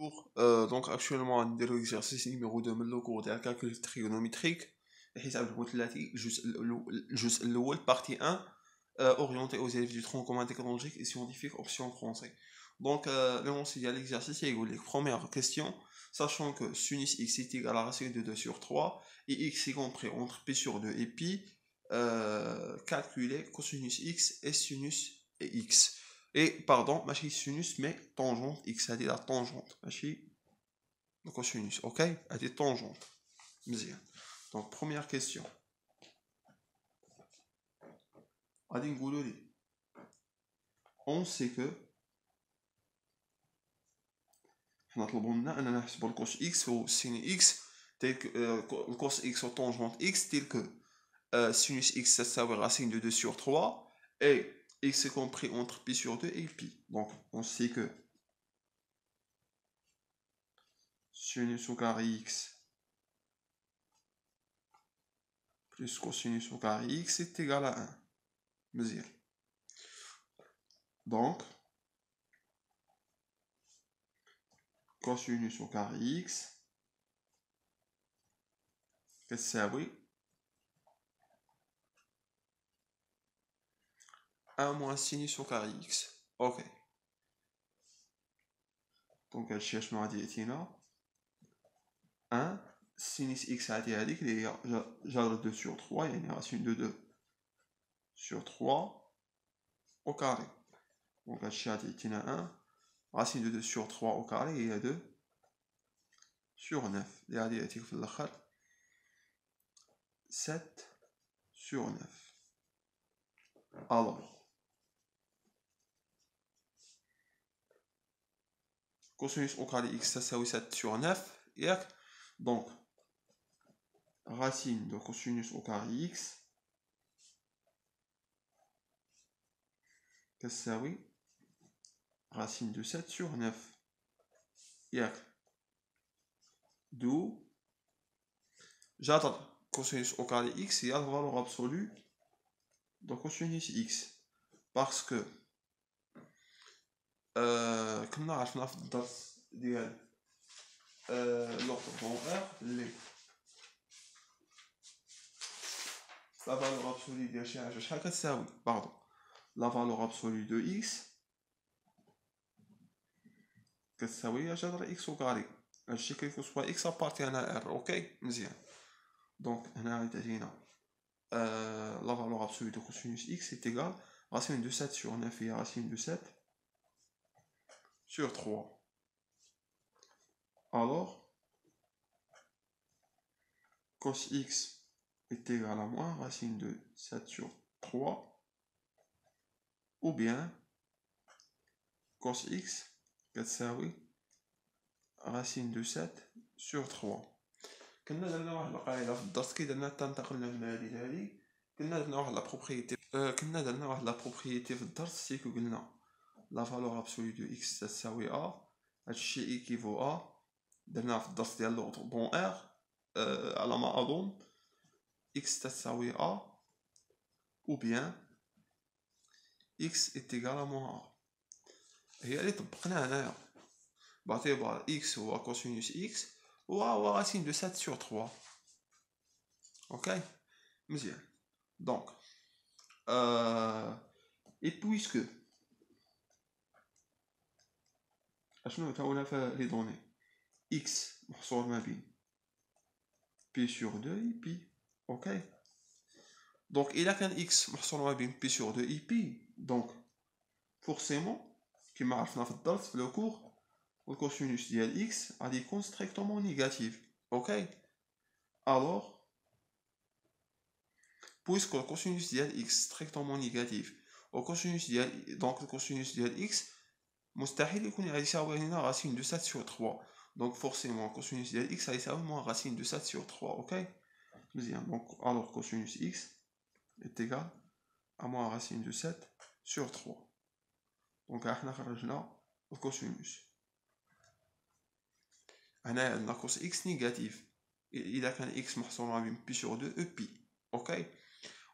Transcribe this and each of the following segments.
Donc actuellement on نديرو l'exercice numéro 2 من le cours ديال calcul trigonométrique حيت قلت لاتي الجزء الأول partie 1 orienté aux élèves du tronc commun technologique et scientifique option français. Donc l'énoncé ديال l'exercice يقول لك première question, sachant que sinus x est égal à racine de 2 sur 3 et x est compris entre pi sur 2 et pi, calculer cosinus x et sinus x. Et pardon, ماشي sinus mais tangente x, c'est-à-dire la tangente ماشي le cosinus, ok, هذه tangente مزيان. Donc première question غادي نقولوا لي on sait que حنا طلبوا لنا اننا نحسبوا الكوس x و sin x tel que الكوس x و tangente x tel que sinus x ça تساوي racine de 2 sur 3 et x est compris entre pi sur 2 et pi. Donc on sait que sinus au carré x plus cosinus au carré x est égal à 1. مزيان. Donc cosinus au carré x كتساوي 1 moins sinus au carré x. Ok. Donc هادشي اشنو غادي يعطينا 1 sinus x غادي هاديك اللي هي جذر 2 sur 3 يعني racine de 2 sur 3 au carré. Donc هادشي غادي يعطينا 1 racine de 2 sur 3 au carré هي 2 sur 9 اللي غادي يعطيك في الاخر 7 sur 9. Alors cosinus au carré x تساوي 7 sur 9 ياك. Donc racine de cosinus au carré x تساوي racine de 7 sur 9 ياك. D'où جذر cosinus au carré x هي la valeur absolue de cosinus x parce que كنا عرفنا في الدرس ديال l'orthogonal اللي la valeur absolue ديال شي حاجه شحال كتساوي باردون la valeur absolue de x كتساوي جذر x au carré. هادشي كيكون سوا x appartient à r. اوكي مزيان. دونك هنا غادي تعطينا la valeur absolue de cosinus x est égale racine de 7 sur 9 هي racine de 7 sur 3. Alors cos x est égal à moins racine de 7 sur 3 ou bien cos x كتساوي racine de 7 sur 3. كنا درنا واحد القاعده في الدرس كي درنا تنتقلنا من هذه لهذه كنا درنا واحد لا بروبريتي في الدرس سي كو قلنا لا فالور ابسولو دو x تساوي a. هادشي ايكيفو a درنا في الدرس ديال لوطر بون ار على ما اظن x تساوي a ou bien x est égal à moins a. هي اللي طبقناها هنايا باعتبار x هو كوسينوس x هو racine de 7 sur 3. ok مزيان. donc et puisque اشنو تاونا في لي دوني x محصور ما بين pi sur 2 et pi. ok donc il a qu'un x محصور ما بين pi sur 2 et pi, donc forcément كما عرفنا في الدرس في لو كور الكوسينوس ديال x غادي يكون strictement négatif. ok alors puisque le cosinus ديال x strictement négatif au cosinus ديال donc le cosinus ديال x مستحيل يكون يساوي هنا racine de 7 sur 3. donc forcément cosinus ديال x يساوي moins racine de 7 sur 3. ok مزيان. donc alors cosinus x est égal à moins racine de 7 sur 3. donc احنا خرجنا الكوسينوس. هنا عندنا cos x négatif اذا كان x محصور ما بين pi sur 2 et pi. ok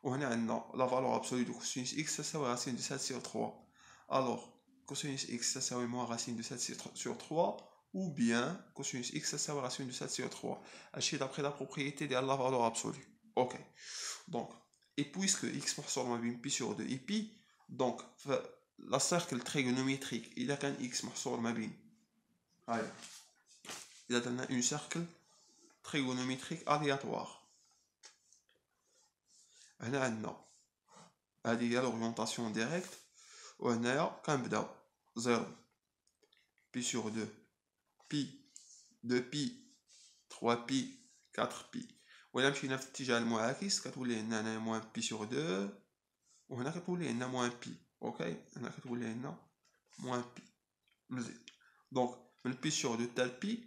وهنا عندنا la valeur absolue de cosinus x تساوي racine de 7 sur 3. alors cosinus x تساوي moins racine de 7 sur 3 ou bien cosinus x تساوي racine de 7 sur 3. هادشي d'après la propriété de la valeur absolue. Ok. Donc, et puisque x محصور ما بين pi sur 2 et pi, donc la cercle trigonométrique إذا كان x محصور ما بين هاي إذا درنا une cercle trigonométrique aléatoire هنا عندنا هذه هي l'orientation directe وهنايا كنبداو 0 pi sur 2 pi 2 pi 3 pi 4 pi وإلا مشينا في الاتجاه المعاكس كتولي لنا هنا موان pi sur 2 وهنا كتولي لنا موان pi. اوكي هنا كتولي لنا موان pi. مزيان دونك من pi sur 2 حتى pi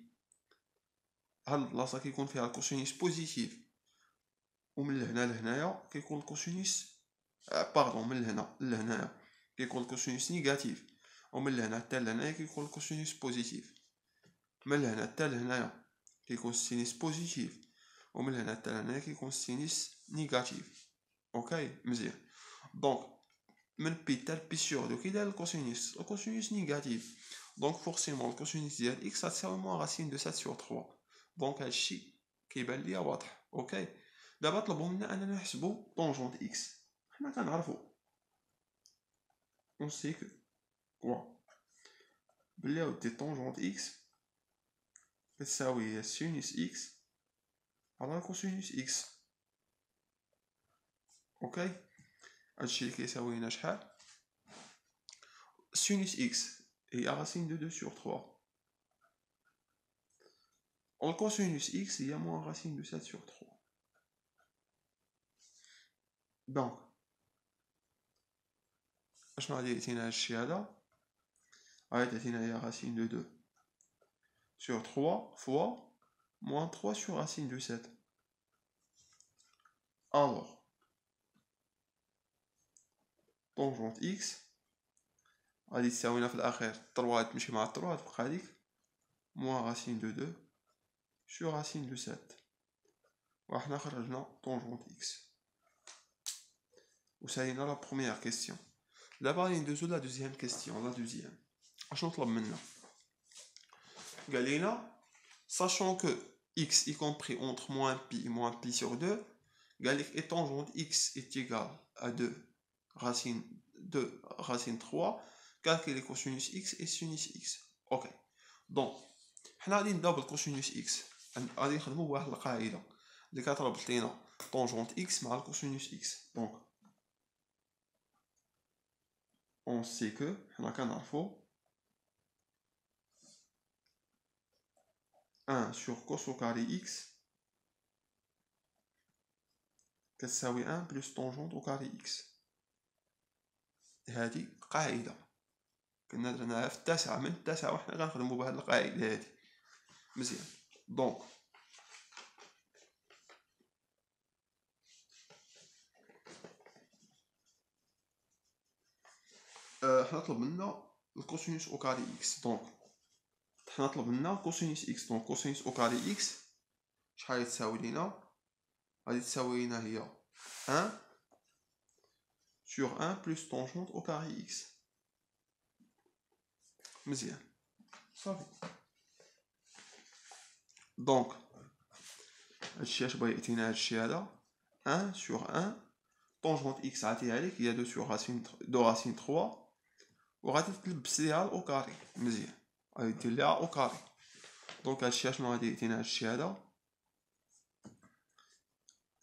هاد البلاصه كيكون فيها الكوسينيس بوزيتيف ومن هنا لهنايا كيكون الكوسينيس باردون من هنا لهنايا كيكون الكوسينيس نيجاتيف ومن لهنا حتى لهنايا كيكون الكوسينيس بوزيتيف من هنا حتى لهنايا كيكون السينيس بوزيتيف ومن هنا حتى لهنايا كيكون السينيس نيجاتيف. اوكي مزيان دونك من بي حتى بي سور دو كي داير الكوسينيس نيجاتيف دونك فورسيمون الكوسينيس ديال اكس غتساوي موان راسين دو 7 سور 3 دونك هادشي كيبان ليا واضح. اوكي دابا طلبوا منا اننا نحسبوا طونجونت اكس. حنا كنعرفوا اون سي كو كوا بلي ودي طونجونت اكس كتساوي سينوس اكس على كوسينوس اكس. اوكي هادشي اللي كيساوي لنا شحال سينوس اكس هي راسين دو 2 sur 3 والكوسينوس اكس هي موان راسين دو 7 sur 3. دونك اشنو غادي يعطينا هادشي هذا غادي تعطينا هي راسين دو 2 sur 3 fois moins 3 sur racine de 7. Alors طونجونت اكس غادي تساوينا في الاخير 3 تمشي مع 3 تبقى هذيك موان راسين دو 2 sur racine de 7 وحنا خرجنا طونجونت اكس وسالينا لا بروميير كيسيون. دابا غادي ندوزو لا دوزيام كيسيون. لا دوزيام اشنو طلب منا قال لينا sachant que x y compris entre moins pi et moins pi sur 2 قال لك et tangente x est égal à 2 racine 3 calculer cosinus x et sinus x. اوكي دونك حنا غادي نبداو بالكوسينوس اكس غادي نخدمو بواحد القاعده اللي كتربط لينا طونجونت اكس مع الكوسينوس اكس. دونك اون سي كو حنا كنعرفو 1 sur cos au carré x كتساوي 1 بلس طونجونت au carré x. هادي قاعده كنا درناها في التاسعه من التاسعه وحنا كنخدمو بهاد القاعده هادي. مزيان دونك حنا طلب منا الكوسينوس او كاري اكس. دونك حنا طلب منا كوسينوس اكس. دونك كوسينوس او كاري اكس شحال تساوي لينا غادي تساوي لينا هي 1 sur 1 plus tangente au carré x. مزيان صافي دونك هادشي اش بغا يعطينا هادشي هذا 1 sur 1 طونجونت اكس عطيها لك هي 2 sur racine 3 وغادي تلبس ليها الاو كاري. مزيان غادي دير ليها او كاري. دونك هادشي اشنو غادي يعطينا هادشي هذا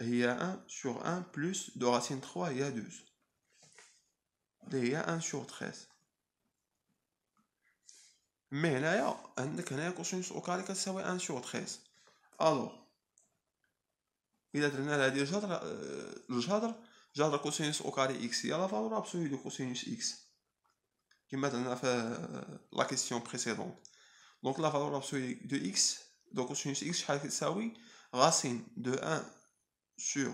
هي 1 sur 1 plus 2 racine 3 هي 12 اللي هي 1 sur 13. مي هنايا عندك هنايا كوسينوس او كاري كتساوي 1 sur 13. الوغ الا درنا لها ديال جذر كوسينوس او كاري اكس هي لا فالور ابسولو دو كوسينوس اكس كما درنا في لا كيسيون بريسيدونت. دونك لا فالور ابسولو دو اكس دو كوسينوس اكس شحال كتساوي راسين دو 1 sur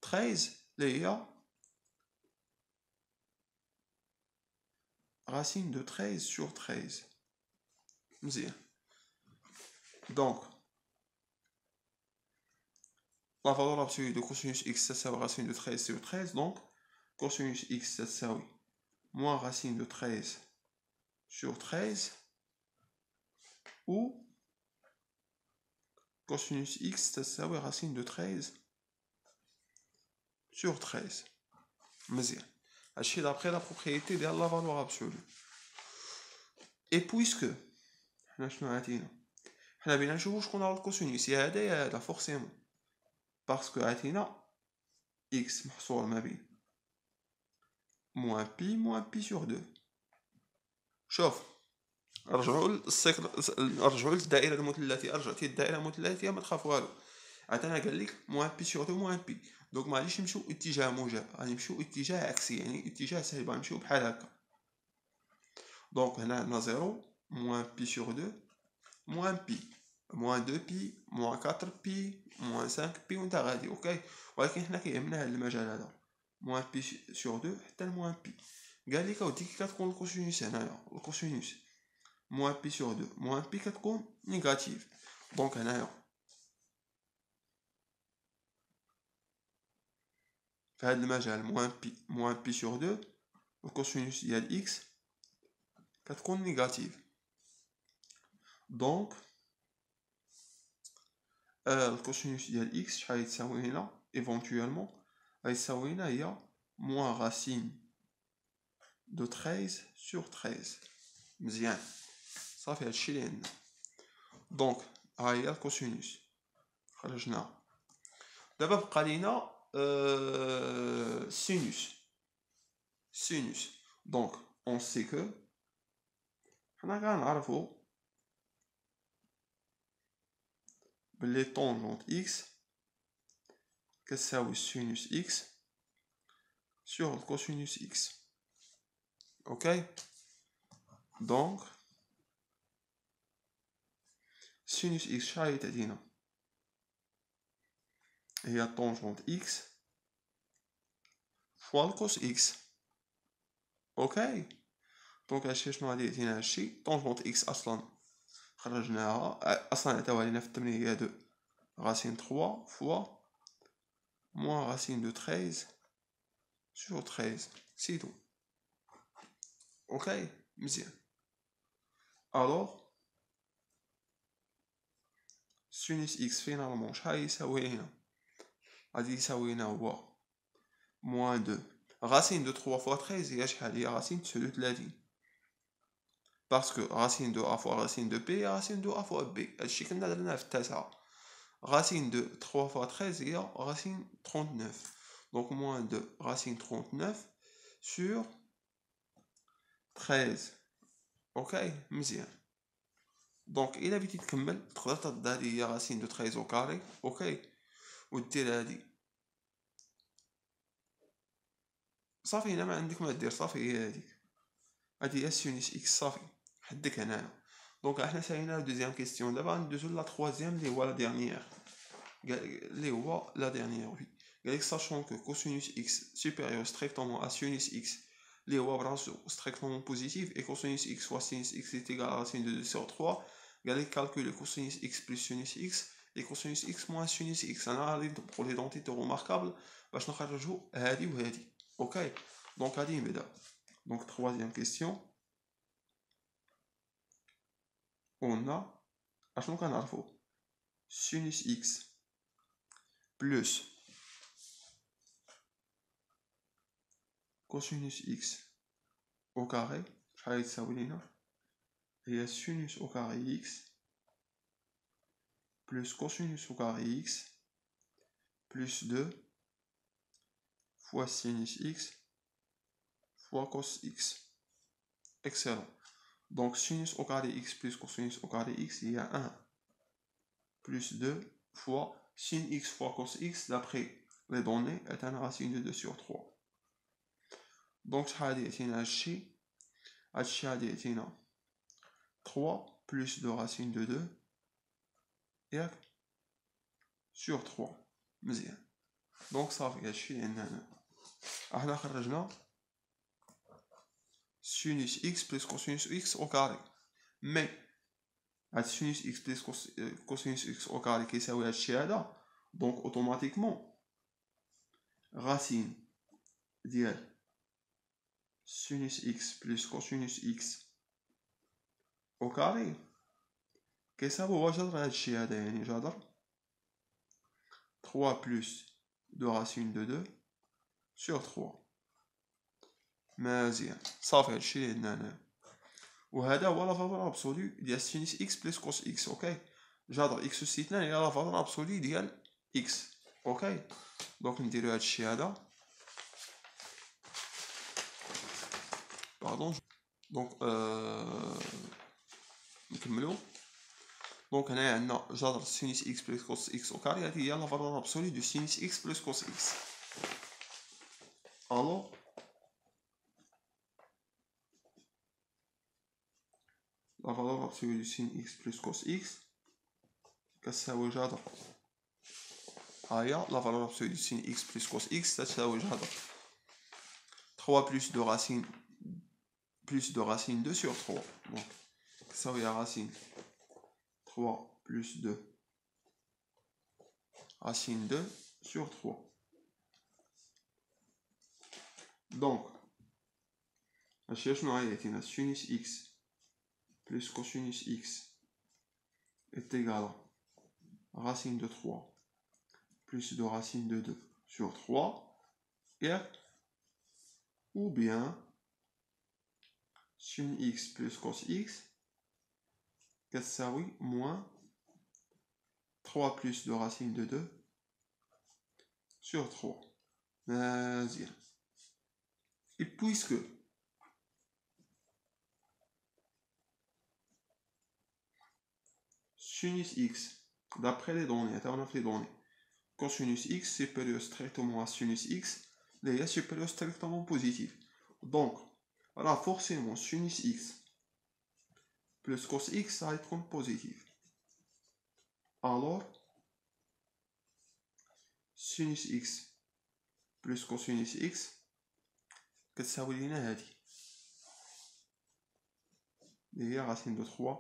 13 اللي هي racine de 13 sur 13. مزيان دونك la valeur absolue de cosinus x تساوي racine de 13 sur 13 donc cosinus x تساوي moins racine de 13 sur 13 ou cosinus x تساوي racine de 13 sur 13. مزيان. هادشي d'après la propriété ديال la valeur absolue. Et puisque حنا شنو عطينا؟ حنا بغينا نشوفو شكون هو الكوسينوس يا هذا يا هذا فورسيمون، باسكو عطينا x محصور ما بين moins pi sur 2. شوف، رجعوا للدائره المثلثيه، رجعتي الدائره المثلثيه ما تخاف والو. عاد انا قال لك moins pi sur 2 moins pi، دونك ما غاديش نمشيو اتجاه موجب، غادي نمشيو اتجاه عكسي، يعني اتجاه سالب، غنمشيو بحال هكا. دونك هنا عندنا 0 moins pi sur 2 moins pi moins 2 pi moins 4 pi moins 5 pi وانت غادي اوكي. ولكن حنا كيهمنا هذا المجال هذا moins pi sur 2 حتى moins pi. قال لك اودي كي كتكون الكوسينوس هنايا، الكوسينوس moins pi sur 2 moins pi كتكون نيجاتيف. دونك هنايا في هذا المجال moins pi sur 2 الكوسينوس ديال x كتكون نيجاتيف. دونك الكوسينوس ديال x شحال يتساوي هنا ايفونتويلمون؟ غيساوي هنا هي moins racine de 13 sur 13. مزيان صافي هادشي اللي عندنا. دونك ها هي الكوسينوس خرجناها. دابا بقى لينا sinus. Donc on sait que حنا كنعرفو بلي طونجونت x كتساوي sinus x sur الكوسينوس x. اوكي. دونك sinus x شحال تعطينا؟ هي طونجونت x فوا الكوس x. اوكي. دونك هادشي شنو غادي يعطينا؟ هادشي طونجونت x اصلا خرجناها، اصلا عطاوها لينا في التمرين هي 2 racine 3 fois moins racine de 13 sur 13. C'est tout. Ok, مزيان. alors sinus x finalement شحال يساوي هنا؟ غادي يساوي هنا هو moins 2 racine de 3 fois 13 هي شحال؟ هي racine de 30. parce que racine de a fois racine de b هي racine de a fois b. هادشي كنا درناه في التاسعة. racine de 3 fois 13 هي racine 39. donc moins 2 racine 39 sur 13. اوكي مزيان. دونك الا بغيتي تكمل تقدر ترد هادي هي راسين دو 13 او كاري اوكي ودير هادي صافي. هنا ما عندك ما دير، صافي هي هادي هي سينوس اكس صافي حدك هنايا. دونك احنا سالينا دوزيام كيستيون. دابا ندوزو لا تروازيام اللي هو لا ديرنيير وي. قالك ساشون كو كوسينوس اكس سوبيريور ستريكتومون ا سينوس اكس اللي هو براسو ستريكتومون بوزيتيف اي كوسينوس اكس فوا سينوس اكس est égal à racine de 2 sur 3. قال لك calculer cosinus x plus sinus x et cosinus x moins sinus x. انا غادي pour l'identité remarquable باش نخرجوا هادي وهادي اوكي. دونك غادي نبدا. دونك troisième question on a اشنو كنعرفوا sinus x plus cosinus x au carré شحال يتساوي لينا؟ هي sinus au carré x plus cosinus au carré x plus 2 fois sinus x fois cos x. Excellent. Donc sinus au carré x plus cosinus au carré x, il y a 1 plus 2 fois sin x fois cos x, d'après les données, est un racine de 2 sur 3. Donc ça a été 3 plus 2 racine de 2 et sur 3. مزيان. Donc صافي هادشي عندنا احنا خرجنا sinus x plus cosinus x au carré. mais sinus x plus cosinus x au carré كيساوي هادشي هذا. donc automatiquement racine ديال sinus x plus cosinus x au carré كيساوي هو جذر هادشي هذا، يعني جذر 3 plus 2 racine de 2 sur 3. مزيان صافي هادشي اللي عندنا هنا، وهذا هو لا فالور ابسولو ديال سينيس اكس بلس كوس اكس. اوكي، جذر اكس اس 2 هي لا فالور ابسولو ديال اكس. اوكي، دونك نديرو هادشي هذا، باردون. دونك نكملو. دونك هنايا عندنا جذر سينيس اكس بلس كوس اكس او كاري، هذه هي لا فالور ابسولو دو سينيس اكس بلس كوس اكس. الو لا فالور ابسولو دو سين اكس بلس كوس اكس كتساوي جذر، هاهي لا فالور ابسولو دو سين اكس بلس كوس اكس تساوي جذر 3 plus 2 racine plus 2 racine 2 sur 3. Donc ça veut dire racine 3 plus 2 racine 2 sur 3. Donc شنو هي عطينا sinus x plus cosinus x est égal à racine de 3 plus 2 racine de 2 sur 3 et ou bien sin x plus cos x كتساوي moins 3 plus 2 racine de 2 sur 3. مزيان. Et puisque sinus x, d'après les données, on a fait les données, cosinus x supérieur strictement à sinus x, est supérieur strictement positif. Donc, voilà, forcément, sinus x plus cos x, ça va être positif. Alors, sinus x plus cosinus x, كتساوي لينا هادي، اللي هي racine de 3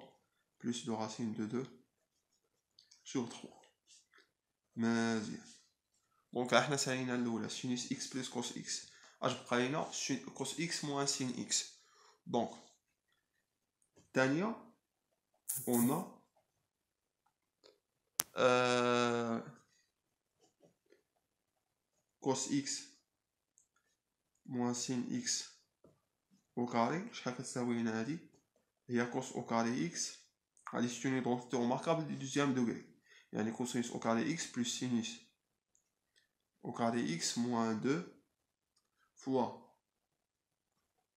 plus 2 racine de 2 sur 3. مزيان. دونك احنا سالينا الاولى sinus x plus cos x، اش بقى لينا cos x moins sin x. دونك الثانيه قلنا cos x moins sin x au carré، شحال كتساوي لنا هادي؟ هي cos au carré x، هادي c'est une identité remarquable du deuxième degré، يعني cosinus au carré x plus sinus au carré x moins 2 fois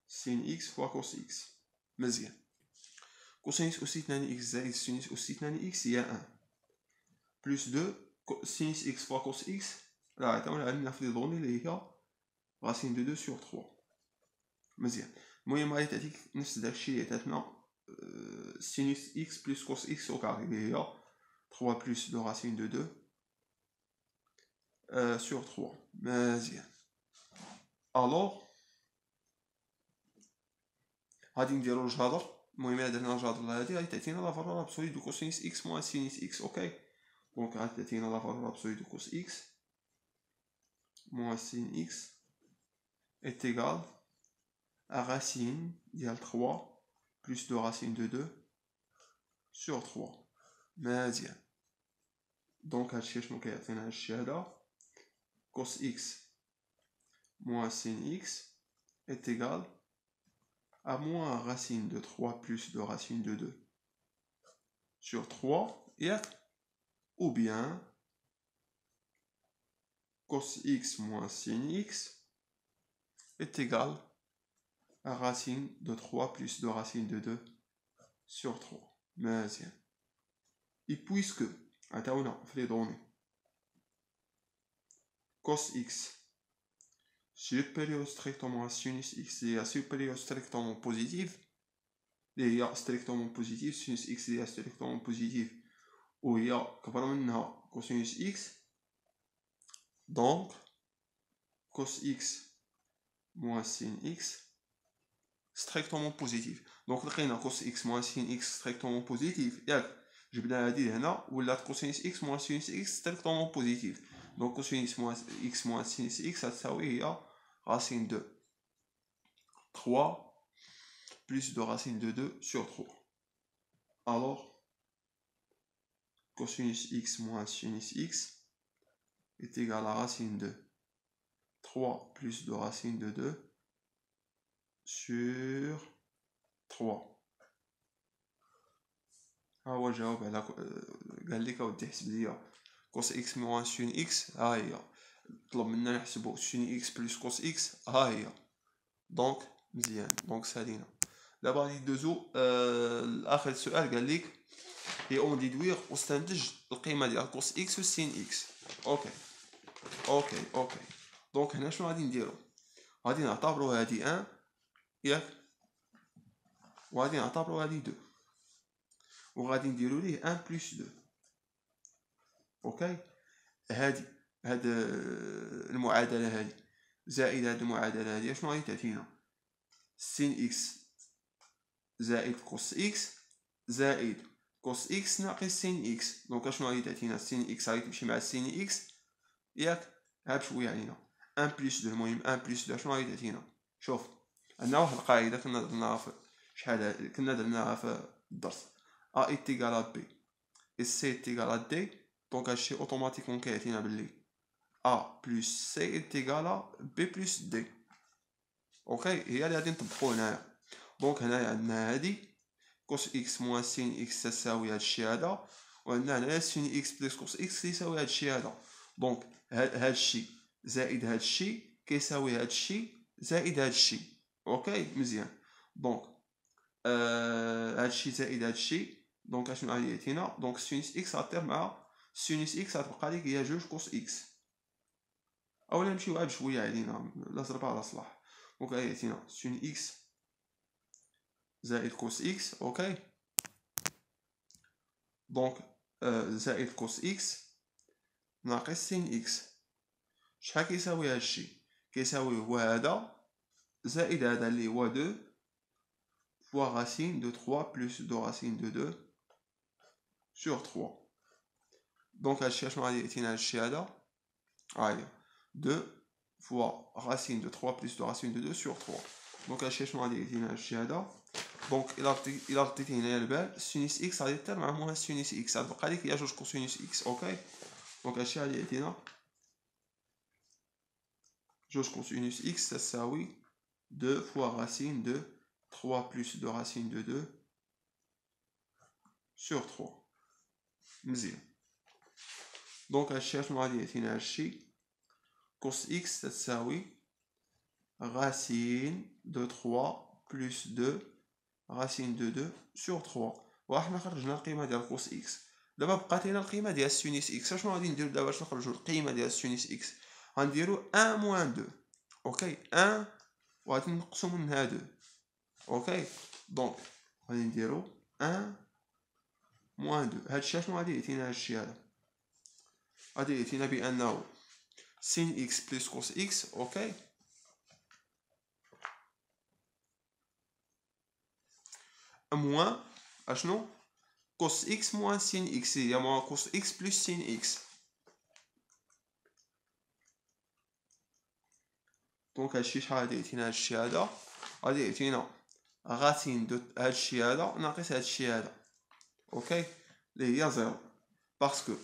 sin x fois cos x. مزيان. cosinus أس 2 x زائد sinus أس 2 x هي 1 plus 2 sinus x fois cos x، راه عطاونا عندنا في لي دوني اللي هي racine de 2 sur 3. مزيان. المهم غادي تعطيك نفس داكشي اللي عطاتنا sinus x plus cos x au carré اللي هي 3 plus 2 racine de 2 sur 3. مزيان. الوغ غادي نديرو الجذر، المهم الا درنا الجذر لهادي غادي تعطينا لا فالور ابسولي دو كوسينيس اكس موان سينيس اكس. اوكي، دونك غادي تعطينا لا فالور ابسولي دو كوس اكس موان سين اكس est égal à racine ديال 3 plus 2 racine de 2 sur 3. مزيان. دونك هادشي شنو كيعطينا هادشي هذا؟ cos x moins sin x est égal à moins racine de 3 plus 2 racine de 2 sur 3 et ou bien cos x moins sin x est égal à racine de 3 plus 2 racine de 2 sur 3. مزيان. Et puisque عطاونا في لي دوني cos x supérieur strictement à sinus x est supérieur strictement positif، اللي هي strictement positif sinus x اللي هي strictement positif وهي كبر منها cosinus x، donc cos x moins sin x strictement positif. donc لقينا cos x moins sin x strictement positif، ياك جبنا هادي لهنا ولات cosinus x moins sinus x strictement positif. donc cosinus x moins sinus x تساوي هي racine de 3 plus de racine de 2 sur 3. alors cosinus x moins sinus x est égal à racine de 3 plus de racine de 2 sur 3. ها هو الجواب على قال لك اودي حسب ليا كوس اكس موان سين اكس، ها هي طلب منا نحسبو سين اكس بلس كوس اكس، ها هي. دونك مزيان، دونك سالينا. دابا غادي ندوزو لاخر سؤال. قال لك هي اون ديدوير واستنتج القيمه ديال كوس اكس و سين اكس. اوكي. دونك هنا شنو غادي نديرو؟ غادي نعتبرو هادي 1 ياك، وغادي نعتبرو هادي 2، وغادي نديرو ليه 1 بلس 2. اوكي، هاد المعادله هادي زائد هاد المعادله هادي شنو غادي تعطينا؟ سين اكس زائد كوس اكس زائد كوس اكس ناقص سين اكس. دونك شنو غادي تعطينا؟ سين اكس غادي تمشي مع سين اكس ياك، ها بشويه علينا 1 بلس 2. المهم 1 بلس 2 شنو غادي تعطينا؟ شوف عندنا واحد القاعده كنا درناها في شحال، كنا درناها في الدرس ا ايتيغال بي et C est égal à D. Donc هادشي اوتوماتيكمون كيعطينا بلي A plus C est égal à B plus D. اوكي، هي اللي غادي نطبقو هنايا. دونك هنايا عندنا هادي كوس اكس موان سين اكس تساوي هادشي هذا، وعندنا هنايا سين اكس بلس كوس اكس يساوي هادشي هذا. دونك هادشي زائد هادشي كيساوي هادشي زائد هادشي. اوكي مزيان. دونك هادشي زائد هادشي، دونك اشنو غادي يعطينا؟ دونك سينوس اكس غتطير مع سينوس اكس غتبقى ليك هي جوج كوس اكس. اولا نمشيو عاد شويه علينا لا ضربه على صلاح. دونك غادي يعطينا سين اكس زائد كوس اكس. اوكي، دونك زائد كوس اكس ناقص سين اكس. شحال كيساوي هادشي؟ كيساوي هو هذا زائد هذا اللي هو 2 fois racine de 3 plus 2 racine de 2 sur 3. Donc هادشي شنو غادي يعطينا؟ هادشي هذا هاهي 2 fois racine de 3 plus 2 racine de 2 sur 3. دونك هادشي شنو غادي يعطينا؟ هادشي هذا. دونك الى رديتي هنايا البال سينوس اكس غادي طير مع موان سينوس اكس، غتبقى ليك هي جوج كوسينوس اكس. اوكي، دونك هادشي غادي يعطينا جوج كوسينوس اكس تساوي 2 fois racine de 3 plus 2 racine de 2 sur 3. مزيان. دونك هادشي شنو غادي يعطينا؟ هادشي كوس اكس تساوي racine de 3 plus 2 racine de 2 sur 3. وحنا خرجنا القيمه ديال كوس اكس. دابا بقات لينا القيمه ديال سينوس اكس. شنو غادي نديرو دابا باش نخرجوا القيمه ديال سينوس اكس؟ غنديرو 1 موان 2. اوكي، 1 وغادي نقصو منها 2. اوكي، دونك غادي نديرو 1 موان 2. هادشي شنو غادي يعطينا؟ هادشي هذا غادي يعطينا بانه سين اكس بلس كوس اكس. اوكي، موان اشنو؟ كوس اكس موان سين اكس، هي موان كوس اكس بلس سين اكس. دونك هادشي شحال غادي يعطينا؟ هادشي هذا غادي يعطينا غاسين دو هادشي هذا ناقص هادشي هذا. اوكي، اللي هي زيرو، باسكو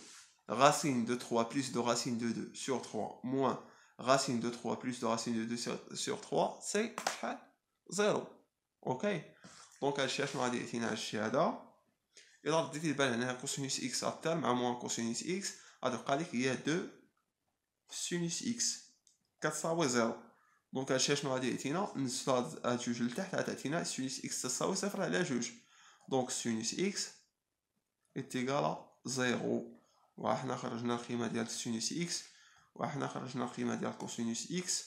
racine de 3 plus de racine de 2 sur 3 moins racine de 3 plus de racine de 2 sur 3 c'est شحال؟ زيرو. اوكي، دونك هادشي شنو غادي يعطينا؟ هادشي هذا. الا رديتي البال هنا كوسينوس اكس غتطير مع موان كوسينوس اكس، غتبقى لك هي 2 سينوس اكس كتساوي زيرو. دونك هادشي شنو غادي يعطينا؟ نزلو هاد جوج لتحت غتعطينا سينوس اكس تساوي صفر على جوج. دونك سينوس اكس إيتيغال زيرو. وحنا خرجنا القيمة ديال سينوس اكس، وحنا خرجنا القيمة ديال كوسينوس اكس.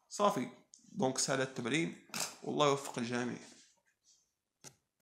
صافي، دونك سهل التمرين والله يوفق الجميع.